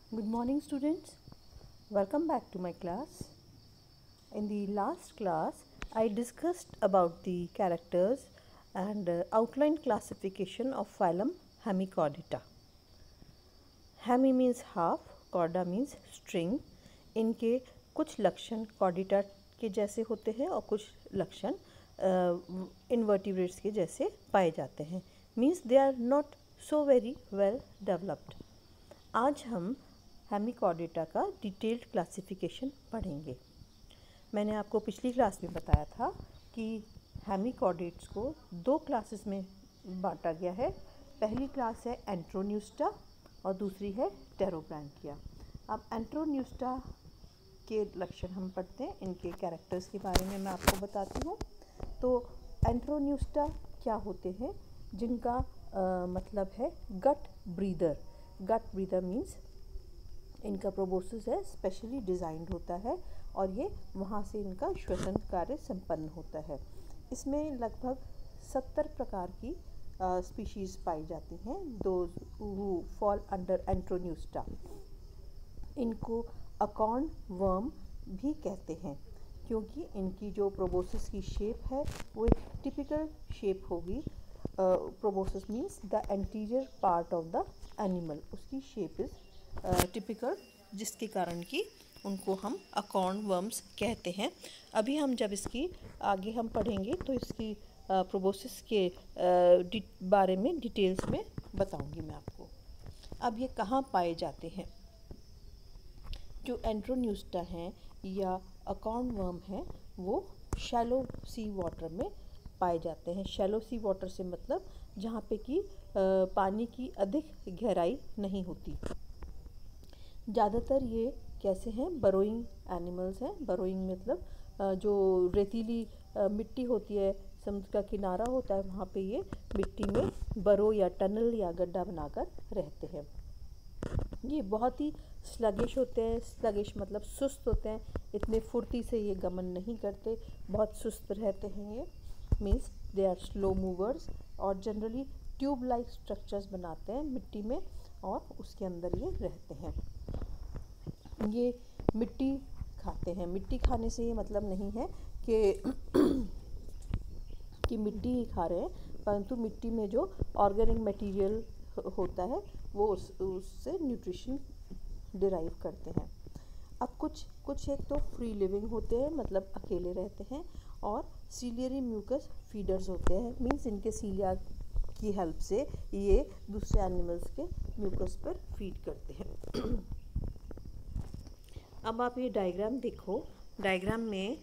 Good morning, students. Welcome back to my class. In the last class, I discussed about the characters and outline classification of phylum Hemichordata. Hemi means half, chorda means string. इनके कुछ लक्षण chordata के जैसे होते हैं और कुछ लक्षण invertebrates के जैसे पाए जाते हैं. Means they are not so very well developed. आज हम हेमिकॉर्डेटा का डिटेल्ड क्लासिफिकेशन पढ़ेंगे. मैंने आपको पिछली क्लास में बताया था कि हेमिकॉर्डेट्स को दो क्लासेस में बांटा गया है. पहली क्लास है एंट्रोन्यूस्टा और दूसरी है टेरोब्रैंकिया. अब एंट्रोन्यूस्टा के लक्षण हम पढ़ते हैं. इनके कैरेक्टर्स के बारे में मैं आपको बताती हूँ. तो एंट्रोन्यूस्टा क्या होते हैं? जिनका मतलब है गट ब्रीदर. गट ब्रीदर मीन्स इनका प्रोबोसिस है स्पेशली डिज़ाइंड होता है और ये वहाँ से इनका श्वसन कार्य संपन्न होता है. इसमें लगभग 70 प्रकार की स्पीशीज़ पाई जाती हैं. Those who fall under Enteropneusta. इनको अकॉर्न वर्म भी कहते हैं क्योंकि इनकी जो प्रोबोसिस की शेप है वो एक टिपिकल शेप होगी. Proboscis means the anterior part of the animal. उसकी शेप इज़ टिपिकल, जिसके कारण कि उनको हम अकॉर्न वर्म्स कहते हैं. अभी हम जब इसकी आगे हम पढ़ेंगे तो इसकी प्रोबोसिस के बारे में डिटेल्स में बताऊंगी मैं आपको. अब ये कहाँ पाए जाते हैं? जो एंट्रोन्यूस्टा हैं या अकॉर्न वर्म हैं वो शैलो सी वाटर में पाए जाते हैं. शैलो सी वाटर से मतलब जहाँ पे कि पानी की अधिक गहराई नहीं होती. ज़्यादातर ये कैसे हैं? बरोइंग एनिमल्स हैं. बरोइंग मतलब जो रेतीली मिट्टी होती है, समुद्र का किनारा होता है, वहाँ पे ये मिट्टी में बरो या टनल या गड्ढा बनाकर रहते हैं. ये बहुत ही स्लगिश होते हैं. स्लगिश मतलब सुस्त होते हैं. इतने फुर्ती से ये गमन नहीं करते, बहुत सुस्त रहते हैं. ये means they are slow movers और जनरली ट्यूब लाइक स्ट्रक्चर्स बनाते हैं मिट्टी में और उसके अंदर ये रहते हैं. ये मिट्टी खाते हैं. मिट्टी खाने से ये मतलब नहीं है कि मिट्टी ही खा रहे हैं, परंतु मिट्टी में जो ऑर्गेनिक मटेरियल होता है वो उससे न्यूट्रिशन डिराइव करते हैं. अब कुछ एक तो फ्री लिविंग होते हैं, मतलब अकेले रहते हैं, और सीलियरी म्यूकस फीडर्स होते हैं. मीन्स इनके सीलिया की हेल्प से ये दूसरे एनिमल्स के म्यूकस पर फीड करते हैं. अब आप ये डायग्राम देखो. डायग्राम में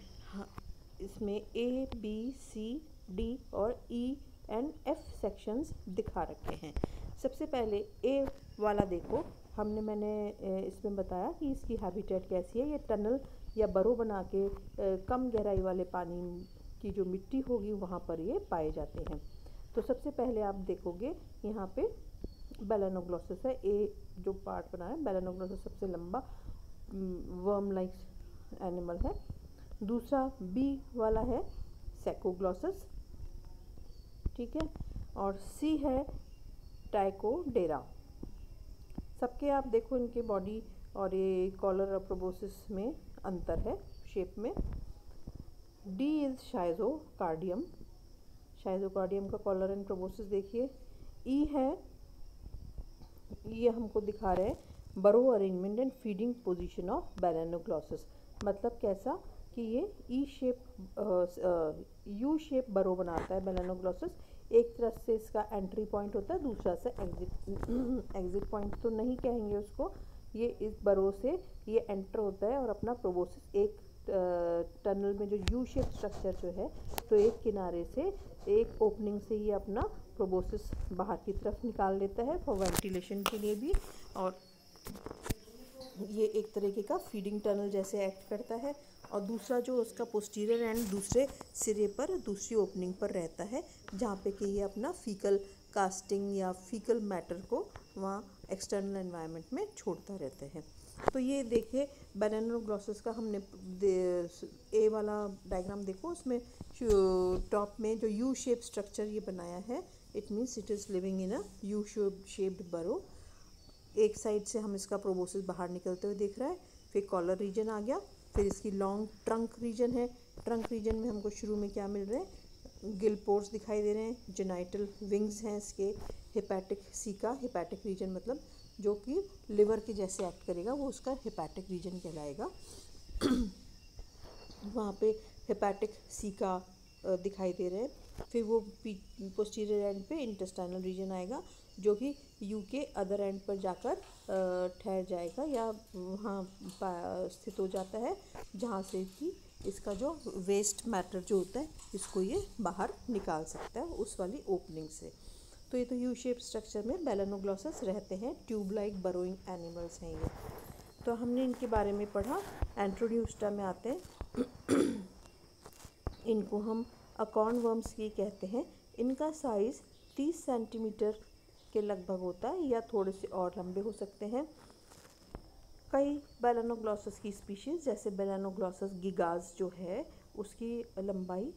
इसमें ए बी सी डी और ई एंड एफ सेक्शंस दिखा रखे हैं. सबसे पहले ए वाला देखो. मैंने इसमें बताया कि इसकी हैबिटेट कैसी है. ये टनल या बरो बना के कम गहराई वाले पानी की जो मिट्टी होगी वहाँ पर ये पाए जाते हैं. तो सबसे पहले आप देखोगे यहाँ पे बेलेनोग्लोसस है. ए जो पार्ट बना है, बेलेनोग्लोसस सबसे लंबा वर्म लाइक एनिमल है. दूसरा बी वाला है सेकोग्लोसस, ठीक है, और सी है टाइकोडेरा. सबके आप देखो इनके बॉडी और ये कॉलर और प्रोबोसिस में अंतर है शेप में. D is शाइजोकार्डियम. शाइजोकार्डियम का कॉलर एंड प्रोबोसिस देखिए. ई है, ये हमको दिखा रहे हैं burrow arrangement and feeding position of Balanoglossus. मतलब कैसा कि ये यू शेप बरो बनाता है बेलेनोग्लोसस. एक तरफ से इसका एंट्री पॉइंट होता है, दूसरा से एग्जिट पॉइंट तो नहीं कहेंगे उसको. ये इस बरो से ये एंटर होता है और अपना प्रोबोसिस एक टनल में जो यू शेप स्ट्रक्चर जो है, तो एक किनारे से एक ओपनिंग से ये अपना प्रोबोसिस बाहर की तरफ निकाल लेता है फॉर वेंटिलेशन के लिए भी. और ये एक तरीके का फीडिंग टनल जैसे एक्ट करता है. और दूसरा जो उसका पोस्टीरियर एंड दूसरे सिरे पर दूसरी ओपनिंग पर रहता है, जहाँ पे कि ये अपना फीकल कास्टिंग या फीकल मैटर को वहाँ एक्सटर्नल एनवायरनमेंट में छोड़ता रहता है. तो ये देखिए बेलेनोग्लोसस का हमने ए वाला डायग्राम देखो. उसमें टॉप में जो यू शेप स्ट्रक्चर ये बनाया है, it means it is living in a U shaped बरो. एक साइड से हम इसका प्रोबोसिस बाहर निकलते हुए देख रहा है, फिर कॉलर रीजन आ गया, फिर इसकी लॉन्ग ट्रंक रीजन है। ट्रंक रीजन में हमको शुरू में क्या मिल रहे हैं, गिल पोर्स दिखाई दे रहे हैं, जेनाइटल विंग्स हैं इसके, हेपेटिक सीका, हेपेटिक रीजन मतलब जो कि लिवर के जैसे एक्ट करेगा वो उसका हेपेटिक रीजन कहलाएगा। वहाँ पे हेपेटिक सीका दिखाई दे रहे हैं। फिर वो पोस्टीरियर एंड पे इंटेस्टाइनल रीजन आएगा जो कि यू के अदर एंड पर जाकर ठहर जाएगा या वहाँ स्थित हो जाता है, जहाँ से कि इसका जो वेस्ट मैटर जो होता है इसको ये बाहर निकाल सकता है उस वाली ओपनिंग से। तो ये तो यू शेप स्ट्रक्चर में बेलेनोग्लॉसस रहते हैं, ट्यूब लाइक बरोइंग एनिमल्स हैं ये। तो हमने इनके बारे में पढ़ा। एंट्रोन्यूस्टा में आते हैं, इनको हम अकॉर्न वर्म्स की कहते हैं। इनका साइज़ 30 सेंटीमीटर के लगभग होता है या थोड़े से और लंबे हो सकते हैं। कई बेलेनोग्लॉसस की स्पीशीज़ जैसे बेलेनोग्लॉसस गिगास जो है उसकी लंबाई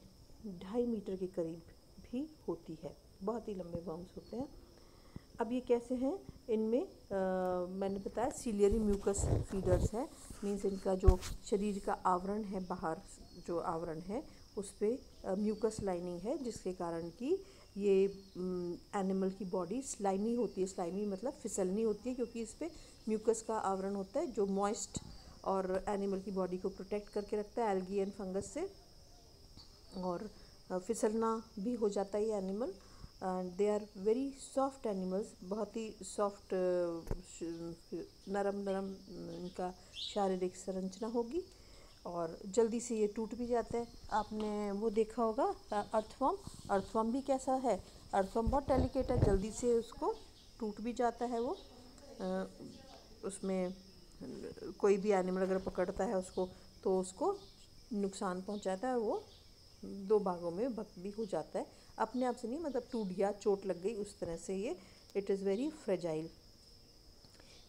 2.5 मीटर के करीब भी होती है, बहुत ही लंबे वर्म्स होते हैं। अब ये कैसे हैं, इनमें मैंने बताया सीलियरी म्यूकस फीडर्स है, मीन्स इनका जो शरीर का आवरण है, बाहर जो आवरण है उस पर म्यूकस लाइनिंग है, जिसके कारण कि ये एनिमल की बॉडी स्लाइमी होती है। स्लाइमी मतलब फिसलनी होती है, क्योंकि इस पर म्यूकस का आवरण होता है जो मॉइस्ट और एनिमल की बॉडी को प्रोटेक्ट करके रखता है एल्गी एंड फंगस से, और फिसलना भी हो जाता है ये animal. They are very soft animals, बहुत ही सॉफ्ट नरम नरम इनका शारीरिक संरचना होगी और जल्दी से ये टूट भी जाता है। आपने वो देखा होगा अर्थवर्म, अर्थवर्म भी कैसा है, अर्थवर्म बहुत डेलिकेट है, जल्दी से उसको टूट भी जाता है वो। उसमें कोई भी एनिमल अगर पकड़ता है उसको तो उसको नुकसान पहुंचाता है, वो 2 भागों में भक्त भी हो जाता है, अपने आप से नहीं, मतलब टूट गया, चोट लग गई, उस तरह से ये इट इज़ वेरी फ्रेजाइल।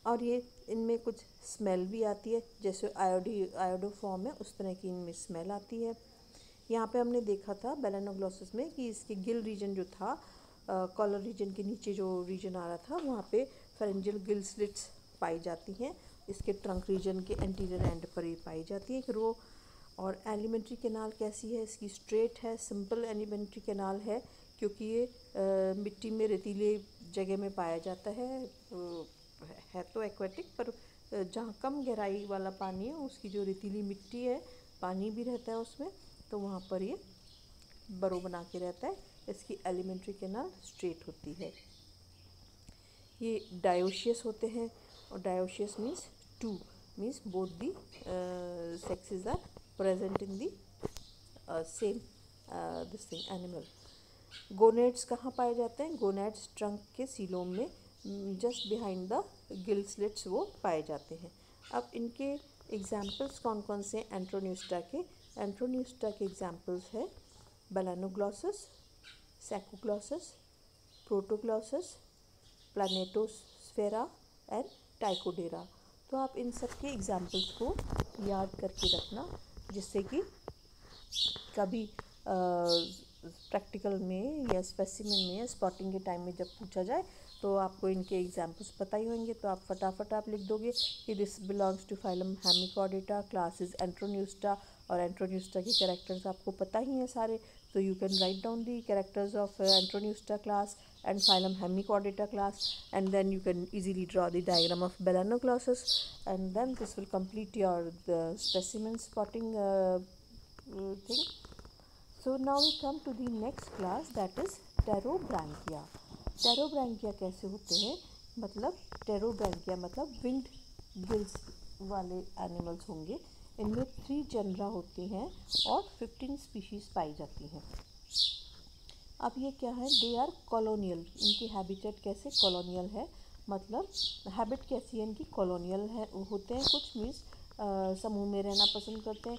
और ये इनमें कुछ स्मेल भी आती है, जैसे आयोडोफॉर्म है उस तरह की इनमें स्मेल आती है। यहाँ पे हमने देखा था बेलेनोग्लॉसस में कि इसके गिल रीजन जो था, कॉलर रीजन के नीचे जो रीजन आ रहा था वहाँ पे फेरेंजियल गिल स्लिट्स पाई जाती हैं। इसके ट्रंक रीजन के एंटीरियर एंड पर ये पाई जाती है एक रो। और एलिमेंट्री कैनाल कैसी है, इसकी स्ट्रेट है, सिंपल एलिमेंट्री कैनाल है, क्योंकि ये मिट्टी में रेतीले जगह में पाया जाता है तो एक्वेटिक, पर जहाँ कम गहराई वाला पानी है उसकी जो रेतीली मिट्टी है, पानी भी रहता है उसमें, तो वहाँ पर ये बरो बना के रहता है। इसकी एलिमेंट्री कैनाल स्ट्रेट होती है। ये डायोशियस होते हैं, और dioecious means 2, means both the sexes are present in the same this thing animal. Gonads कहाँ पाए जाते हैं, गोनेड्स ट्रंक के सीलोम में just behind the gill slits वो पाए जाते हैं। अब इनके एग्जाम्पल्स कौन कौन से हैं एंट्रोन्यूस्टा के, एंट्रोन्यूस्टा के एग्जाम्पल्स है बेलेनोग्लॉसस, सैकोग्लॉसस, प्रोटोग्लॉसस, प्लानेटोस्फेरा एंड टाइकोडेरा। तो आप इन सब के एग्जाम्पल्स को याद करके रखना, जिससे कि कभी प्रैक्टिकल में या स्पेसिमेन में या स्पॉटिंग के टाइम में जब पूछा जाए तो आपको इनके एग्जाम्पल्स पता ही होंगे, तो आप फटाफट आप लिख दोगे कि this belongs to phylum Hemichordata, class is Enteropneusta, और एंट्रोन्यूस्टा के कैरेक्टर्स आपको पता ही हैं सारे, तो you can write down the characters of Antroneusta class and phylum Hemichordata class, and then you can easily draw the diagram of Belanoglossus, and then this will complete your the specimen spotting thing. So now we come to the next class, that is Pterobranchia. Pterobranchia कैसे होते हैं, मतलब Pterobranchia मतलब winged gills वाले animals होंगे। इनमें 3 genre होती हैं और 15 स्पीशीज़ पाई जाती हैं। अब ये क्या है, दे आर कॉलोनियल, इनकी हैबिटेट कैसे कॉलोनियल है, मतलब हैबिट कैसी है इनकी, कॉलोनियल है होते हैं कुछ, मीन्स समूह में रहना पसंद करते हैं,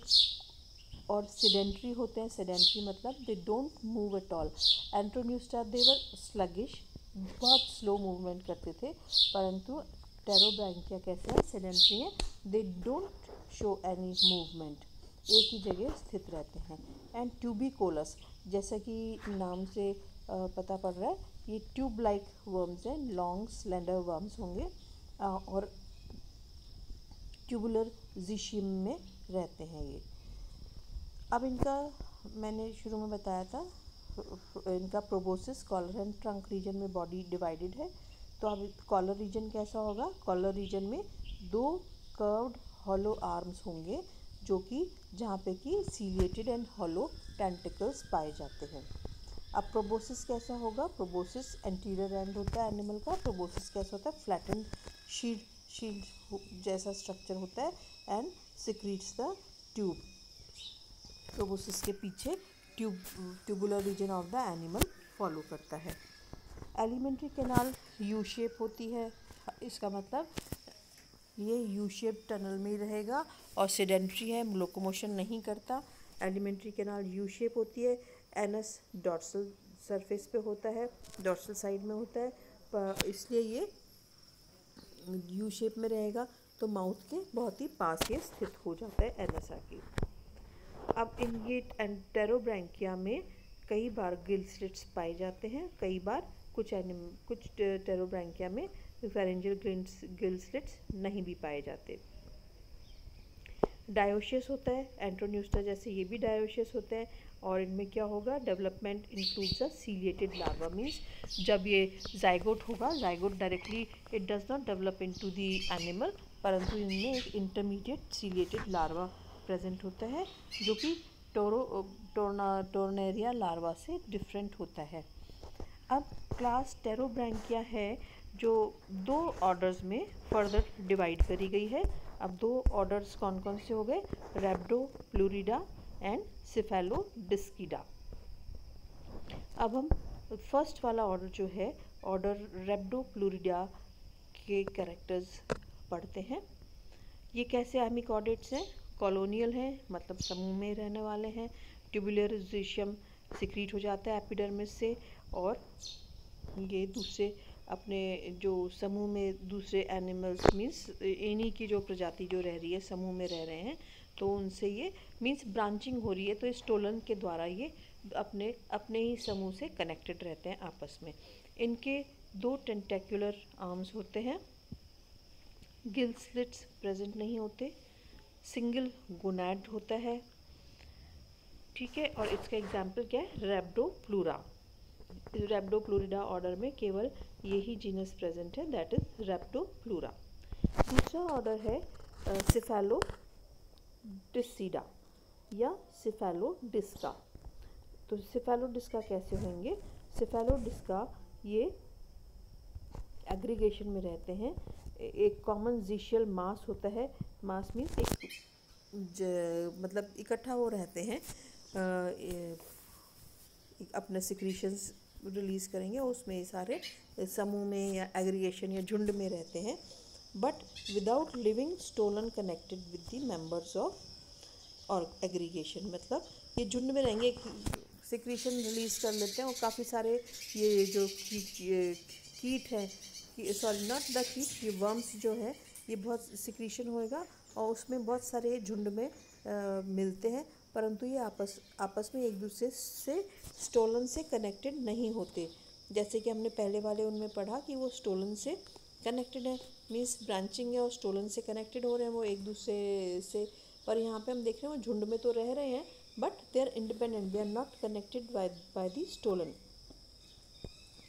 और सेडेंट्री होते हैं। सेडेंट्री मतलब they don't move at all. Enteropneusta they were sluggish, बहुत स्लो मूवमेंट करते थे, परंतु टेरोब्रैंकिया कैसे है, सेडेंट्री है, they don't show any movement, एक ही जगह स्थित रहते हैं। एंड ट्यूबिकोलस, जैसा कि नाम से पता पड़ रहा है, ये ट्यूब लाइक वर्म्स हैं, लॉन्ग स्लेंडर वर्म्स होंगे। और ट्यूबुलर ज़िशियम में रहते हैं ये। अब इनका मैंने शुरू में बताया था, इनका proboscis collar and trunk region में बॉडी डिवाइडेड है। तो अब कॉलर रीजन कैसा होगा? कॉलर रीजन में 2 कर्व्ड हॉलो आर्म्स होंगे, जो कि जहाँ पे कि सीलिएटेड एंड हॉलो टेंटिकल्स पाए जाते हैं। अब प्रोबोसिस कैसा होगा? प्रोबोसिस एंटीरियर एंड होता है एनिमल का। प्रोबोसिस कैसा होता है? फ्लैटेंड शील्ड जैसा स्ट्रक्चर होता है and secretes the tube. Proboscis के पीछे tubular region of the animal follow करता है। एलिमेंट्री कैनाल यू शेप होती है, इसका मतलब ये यू शेप टनल में ही रहेगा और सेडेंट्री है, लोकोमोशन नहीं करता। एलिमेंट्री कैनाल यू शेप होती है। एनस डॉर्सल सरफेस पे होता है, डॉर्सल साइड में होता है, इसलिए ये यू शेप में रहेगा। तो माउथ के बहुत ही पास ये स्थित हो जाता है एनस आके। अब इन ये एंटेरोब्रैंकिया में कई बार गिल स्लिट्स पाए जाते हैं, कई बार कुछ टेरोब्रैंकिया में फेरेंजियल गिल स्लिट्स नहीं भी पाए जाते। डायोशियस होता है, एंट्रोन्यूस्टा जैसे ये भी डायोशियस होता है। और इनमें क्या होगा? Development includes a ciliated larva, means जब ये जाइगोट होगा, zygote directly it does not develop into the animal, परंतु इनमें एक इंटरमीडिएट सीलिएटेड लार्वा प्रेजेंट होता है, जो कि टोर्नेरिया लार्वा से डिफरेंट होता है। अब क्लास टेरोब्रैंकिया है जो 2 ऑर्डर्स में फर्दर डिवाइड करी गई है। अब 2 ऑर्डर्स कौन कौन से हो गए? रैप्डोप्लूरिडा एंड सिफेलोडिस्किडा। अब हम फर्स्ट वाला ऑर्डर जो है, ऑर्डर रैप्डोप्लूरिडा के कैरेक्टर्स पढ़ते हैं। ये कैसे हेमिकॉर्डेट्स हैं? कॉलोनियल हैं, मतलब समूह में रहने वाले हैं। ट्यूबुलर ज़िशियम सिक्रीट हो जाता है एपिडर्मिस से, और ये दूसरे अपने जो समूह में दूसरे एनिमल्स मीन्स इन्हीं की जो प्रजाति जो रह रही है, समूह में रह रहे हैं, तो उनसे ये मीन्स ब्रांचिंग हो रही है, तो इस स्टोलन के द्वारा ये अपने ही समूह से कनेक्टेड रहते हैं आपस में। इनके 2 टेंटेकुलर आर्म्स होते हैं, गिल स्लिट्स प्रेजेंट नहीं होते, सिंगल गोनाड होता है, ठीक है। और इसका एग्जाम्पल क्या है? रैप्डोप्लूरा। रैप्डोप्लूरिडा ऑर्डर में केवल यही जीनस प्रेजेंट है, दैट इज रैप्डोप्लूरा। दूसरा ऑर्डर है सिफेलोडिस्किडा या सिफेलोडिस्का। तो सिफेलोडिस्का कैसे होंगे? सिफेलोडिस्का ये एग्रीगेशन में रहते हैं। एक कॉमन ज़िशियल मास होता है, मास मीन्स मतलब इकट्ठा वो रहते हैं, अपने सिक्रीशंस रिलीज़ करेंगे, उसमें सारे समूह में या एग्रीगेशन या झुंड में रहते हैं, but without living stolon connected with the members of और एग्रीगेशन। मतलब ये झुंड में रहेंगे, सिक्रीशन रिलीज़ कर लेते हैं, और काफ़ी सारे ये जो कीट हैं, सॉरी नॉट द कीट, ये वर्म्स जो है, ये बहुत सिक्रीशन होएगा और उसमें बहुत सारे झुंड में मिलते हैं, परंतु ये आपस में एक दूसरे से स्टोलन से कनेक्टेड नहीं होते। जैसे कि हमने पहले वाले उनमें पढ़ा कि वो स्टोलन से कनेक्टेड है, मीन्स ब्रांचिंग है और स्टोलन से कनेक्टेड हो रहे हैं वो एक दूसरे से। पर यहाँ पे हम देख रहे हैं वो झुंड में तो रह रहे हैं, but they are independent, they are not connected by the stolon.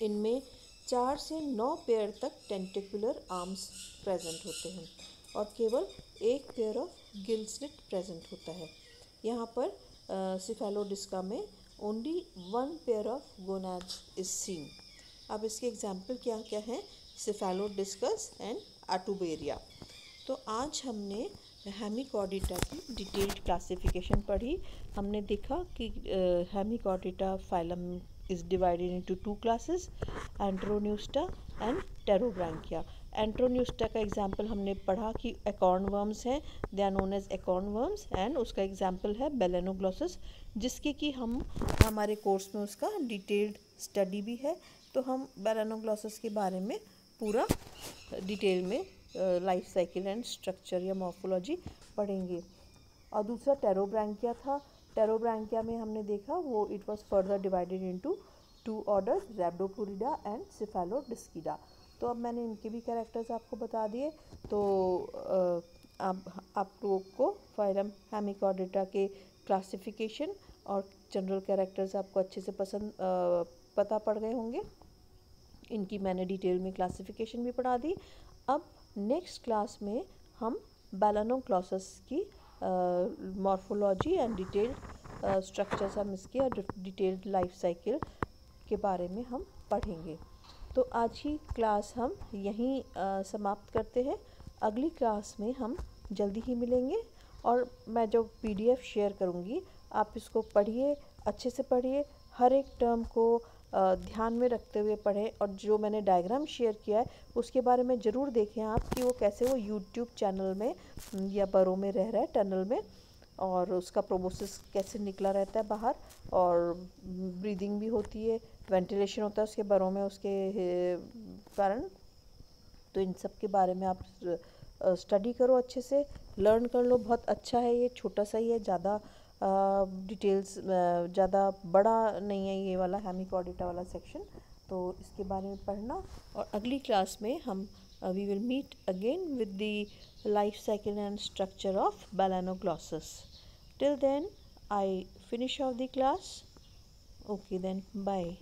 इनमें 4 से 9 पेयर तक टेंटिकुलर आर्म्स प्रेजेंट होते हैं और केवल 1 pair of gill slit present होता है। यहाँ पर सिफेलोडिस्का में only 1 pair of gonads is seen. अब इसके एग्जाम्पल क्या क्या हैं? सिफेलोडिस्कस एंड आटुबेरिया। तो आज हमने हेमिकॉर्डिटा की डिटेल्ड क्लासिफिकेशन पढ़ी। हमने देखा कि Hemichordata phylum is divided into 2 classes, Antroneusta and Pterobrachia। Enteropneusta का एग्जाम्पल हमने पढ़ा कि एकॉर्न वर्म्स हैं, they are known as acorn worms, and उसका एग्जाम्पल है बेलेनोग्लोसस, जिसके कि हम हमारे कोर्स में उसका डिटेल्ड स्टडी भी है। तो हम बेलेनोग्लोसस के बारे में पूरा डिटेल में लाइफ साइकिल एंड स्ट्रक्चर या मॉर्फोलॉजी पढ़ेंगे। और दूसरा टेरोब्रैंकिया था। टेरोब्रैंकिया में हमने देखा वो it was further divided into 2 orders, Rhabdopleurida and Cephalodiscida. तो अब मैंने इनके भी कैरेक्टर्स आपको बता दिए। तो अब आप लोगों को फाइलम हेमिकॉर्डेटा के क्लासिफिकेशन और जनरल कैरेक्टर्स आपको अच्छे से पता पड़ गए होंगे। इनकी मैंने डिटेल में क्लासिफिकेशन भी पढ़ा दी। अब नेक्स्ट क्लास में हम बैलेनोग्लॉसस की मॉर्फोलॉजी एंड डिटेल्ड स्ट्रक्चर्स हम इसके और डिटेल्ड लाइफ साइकिल के बारे में हम पढ़ेंगे। तो आज ही क्लास हम यहीं समाप्त करते हैं। अगली क्लास में हम जल्दी ही मिलेंगे और मैं जो PDF शेयर करूँगी आप इसको पढ़िए, अच्छे से पढ़िए, हर एक टर्म को ध्यान में रखते हुए पढ़ें। और जो मैंने डायग्राम शेयर किया है उसके बारे में ज़रूर देखें आप कि वो कैसे वो यूट्यूब चैनल में या बरों में रह रहा है, टनल में, और उसका प्रोबोसिस कैसे निकला रहता है बाहर, और ब्रीदिंग भी होती है, वेंटिलेशन होता है उसके बरों में उसके कारण। तो इन सब के बारे में आप स्टडी करो, अच्छे से लर्न कर लो। बहुत अच्छा है, ये छोटा सा ही है, ज़्यादा डिटेल्स ज़्यादा बड़ा नहीं है ये वाला हेमिकॉर्डेटा वाला सेक्शन। तो इसके बारे में पढ़ना। और अगली क्लास में हम we will meet again with the life cycle and structure of Balanoglossus. Till then, I finish off the class. Okay then, bye.